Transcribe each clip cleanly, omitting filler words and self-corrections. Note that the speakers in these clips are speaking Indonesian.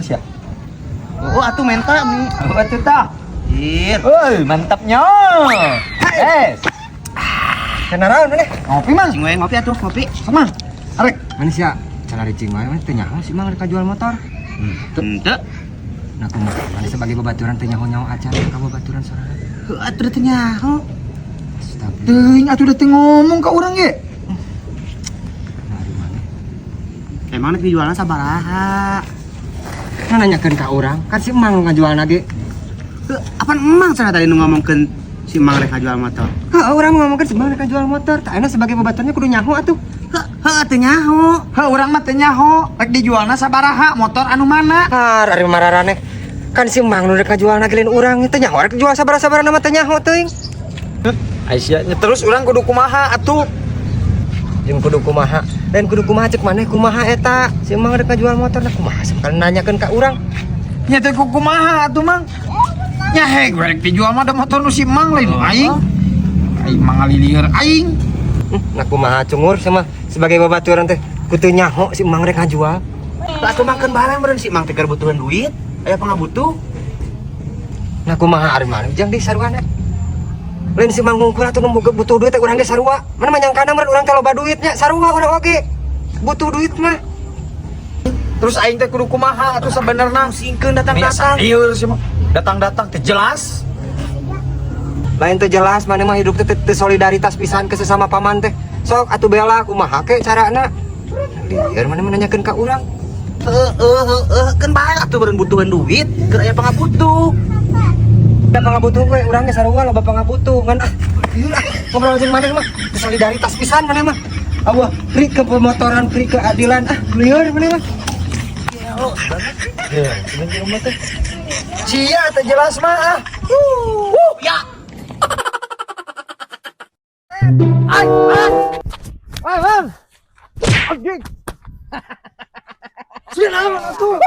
Dimas ya? Oh, atuh menta nih. Oh, atuh tah. Woi, mantapnya. Kenaraon nih? Ngopi mang. Sing we ngopi atuh, ngopi. Sama. Arek. Manis ya? Cara ricing wae mah teu nyaho si Mang rek jual motor. Henteu. Nah, kumaha? Manis sebagai babaturan teu nyaho-nyaho acan ka babaturan sorana. Heuh, atuh teh nyaho. Astaga. Teuing atuh teh ngomong ka urang ge. Mari mana? Emang nek dijualna sabaraha? Nah, nanyakeun ka urang, kan si Mang nu ngajualna ge. Apaan emang sana tadi nu ngomongkeun si Mang rek jual motor? Heeh, urang ngomongkeun si Mang rek jual motor. Tah enak sebagai babaturannya kudu nyaho atuh. Heuh, teu nyaho. Urang mah teu nyaho. Rek dijualna sabaraha? Motor anu mana? Ari mararane. Kan si Mang nu rek ngajualna gelin urang teh nyaho rek jual sabaraha-sabaraha mah teu nyaho teuing. Aisyah, terus urang kudu kumaha atuh? Jeung kudu kumaha? Dan kudu kumaha cek maneh kumaha eta? Si Mang rek ngajual motor nah kumaha sekali nanyakeun ka urang. Nya teh kumaha atuh Mang? Nya heg rek dijual mah da motor nu si Mang lain aing. Aing mangalilieur aing. Nah kumaha cungur sama sebagai babaturan teh kudu nyaho si Mang rek ngajual. Atuh makan barang beureun si Mang teh keur butuhan duit, aya pangabutuh. Nah kumaha ari mah jang di saruana. Lain si Mang ngungkul atuh nu butuh duit teh urang ge sarua. Mana mah nyangkana meureun urang teh loba duitnya, sarua urang oge. Butuh duit mah. Terus aing teh kudu kumaha atuh sabenerna? Singkeun datang-datang. Ieu si Mang. Datang-datang teh jelas. Lain teh jelas mana mah hidup teh solidaritas pisan ke sesama paman teh. Sok atuh bela kumaha ke carana? Biar mana menanyakeun ka urang. Kan bae atuh beureun butuhan duit, keur aya pangabutuh. Da pangabutuh we urang ge sarua loba pangabutuh ngan ngobrol jeung maneh mah solidaritas pisan maneh mah. Awah, pri ke pemotoran, pri keadilan lieur maneh mah. Ya, sebenarnya mah teh. Cia teh jelas mah. Ya. Ay, Bang. Anjing. Sila naman atuh.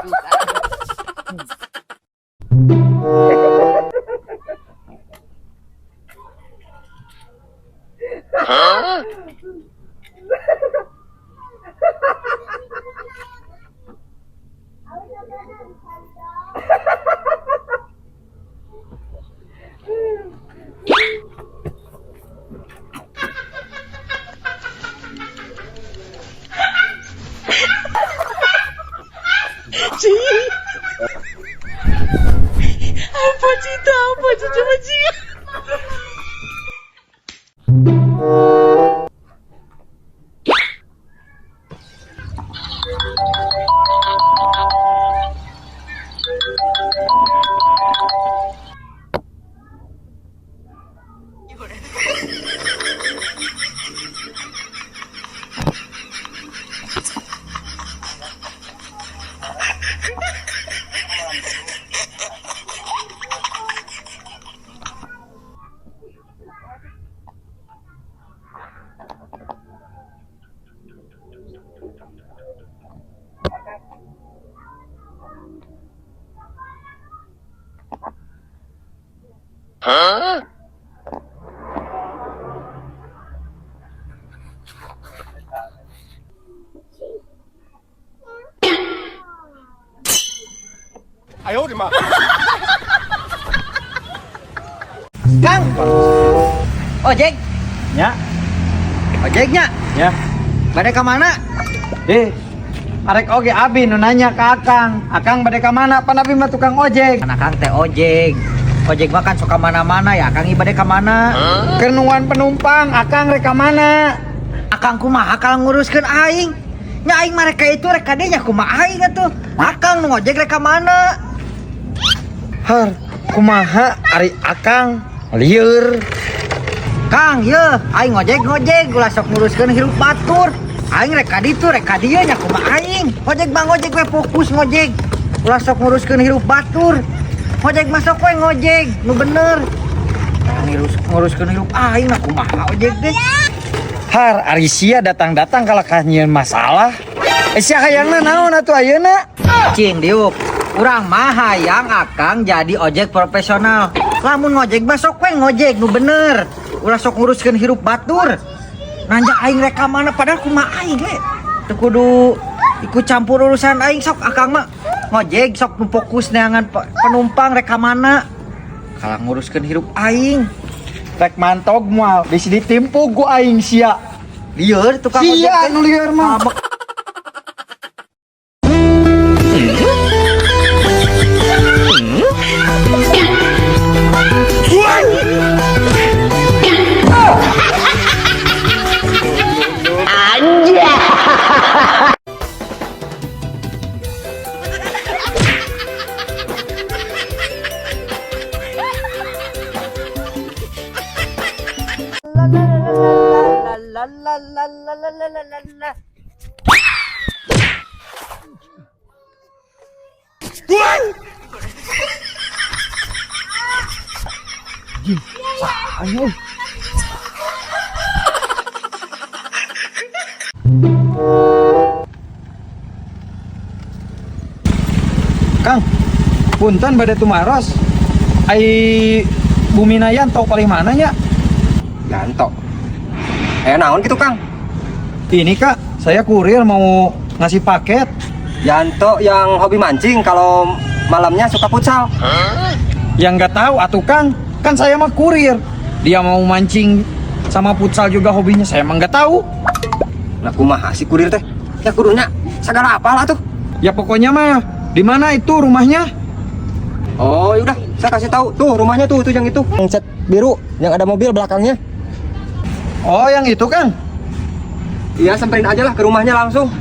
Apa cita apa coba Cia? Kang. Ojek. Ya, Ojeknya. ya. Bade ka mana? Arek oge abi nu nanya ka Akang. Akang bade ka mana? Pan abi mah tukang ojek. Kan Akang teh ojek. Ojek mah kan suka mana-mana ya. Akang ibade ka mana? Kenuan penumpang, Akang rek ka mana? Akang kumaha kalau nguruskeun aing? Nya aing mah rek ka itu rek ka dieu nya kumaha aing atuh? Akang nu ngojek rek ka mana? Har, kumaha ari Akang lieur. Kang, ye, aing ngojek ulah sok nguruskeun hirup batur. Aing rek ka ditu rek ka dieu nya kumaha aing? Ngojek mah ngojek we fokus ngojek. Ulah sok nguruskeun hirup batur. Ngojek mah sok we ngojek, nu bener. Nguruskeun hirup aing mah kumaha ojek teh? Har, ari sia datang-datang kalakah nyieun masalah. Sia hayangna naon atuh ayeuna? Cing diuk, urang mah hayang Akang jadi ojek profesional. Lamun ngojek mah sok we ngojek nu bener. Ulah sok nguruskeun hirup batur. Nanjak aing rek ka mana padahal kumaha aing we. Teu kudu ikut campur urusan aing sok Akang mah. ngojek sok nu fokus neangan penumpang rek ka mana. Kalah nguruskeun hirup aing. Rek mantog moal di sini timpu ku aing sia. Lieur tukang ojek Sia teh. nu lieur mah. Kang, punten bade tumaros. Ai Buminayan tau paling mana nya? Yanto. Naon gitu Kang? Ini Kak, saya kurir mau ngasih paket. Yanto yang hobi mancing kalau malamnya suka futsal. Yang nggak tahu atuh Kang, kan saya mah kurir. Dia mau mancing sama futsal juga hobinya, saya mah nggak tahu. Nah kumaha si kurir teh? Ya kudunya segala apalah tuh. Ya pokoknya mah, di mana itu rumahnya? Oh yaudah, saya kasih tahu tuh rumahnya tuh yang itu, yang cat biru, yang ada mobil belakangnya. Oh yang itu Kang. Iya samperin aja lah ke rumahnya langsung.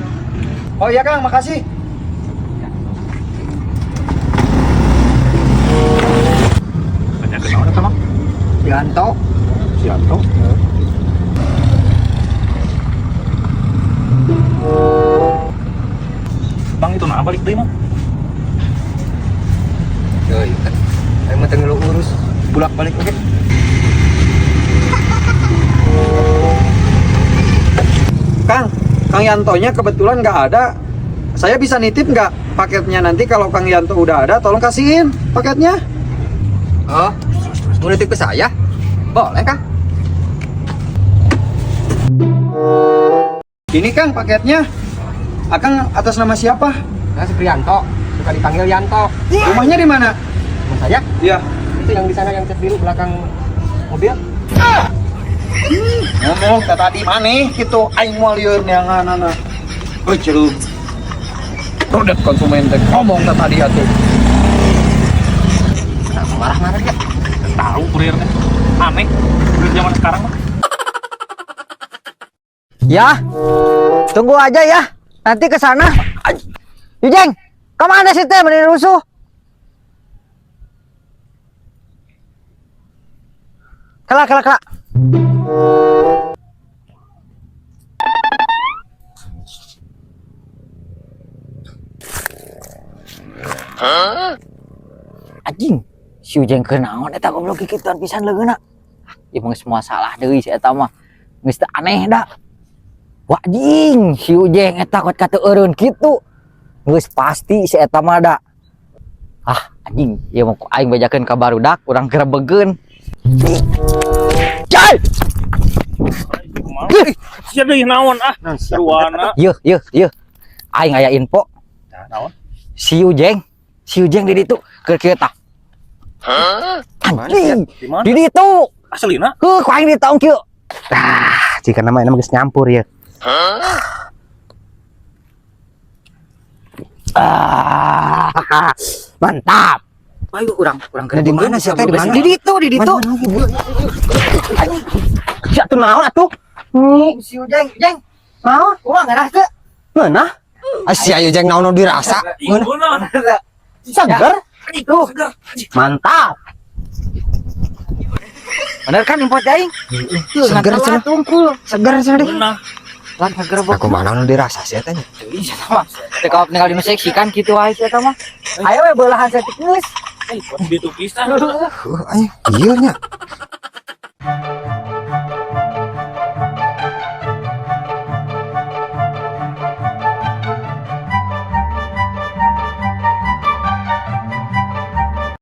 Oh iya Kang, makasih. Banyak kenal sama Yanto. Sianto. Bang itu nah balik deh mah. Yo, kan. Ayo mah tengah urus bulak balik oke. Kang Yantonya kebetulan nggak ada. Saya bisa nitip nggak paketnya nanti kalau Kang Yanto udah ada, tolong kasihin paketnya. Oh, mau nitip ke saya? Boleh Kang. Ini Kang paketnya. Akang atas nama siapa? Nah, si Prianto, suka dipanggil Yanto. Rumahnya di mana? Rumah saya? Iya. Itu yang di sana yang cat biru belakang mobil. Ngomong tadi mana gitu aing moal lieur neanganana. Heuh ceuleuh. Produk konsumen teh ngomong tadi atuh. Kenapa marah-marah dia? Tahu kurirnya aneh kurir zaman sekarang mah. Ya. Tunggu aja ya. Nanti ke sana. Yujeng, kemana sih teh mending rusuh? Kelak. Anjing, si Ujeng keur naon eta goblok kikituan pisan leungeuna. Ieu mah semua salah deui si eta mah. Geus teu aneh da. Wah anjing, si Ujeng eta kot kateueureun kitu. Geus pasti si eta mah da. Ah, anjing, ieu mah aing bajakeun ka barudak urang gerebegeun. Cai! Siapa yang naon seruana. Yeuh. Aing aya info. Naon? Si Ujeng di ditu keur kieu tah. Anjing, Di mana? di ditu. Aslina? Ku aing di taung kieu. Tah, jika nama geus nyampur ya. Mantap. Ayo urang Di mana sih teh? Di mana? Di ditu. Sia teu naon atuh? Si Ujeng, mau? Urang ngarah teu. Mana? Si ayo jeng naon dirasa. Mana? Seger? Itu. Mantap. Bener kan info aing? Seger cenah. Tungkul. Seger cenah. Nah, Lan seger bok. Aku mana naon dirasa sih teh? Iya mah. Teh kalau tinggal di seksi kan gitu wae sih eta mah. Ayo we beulahan setik geus. itu pisah. Ayo, iya nya.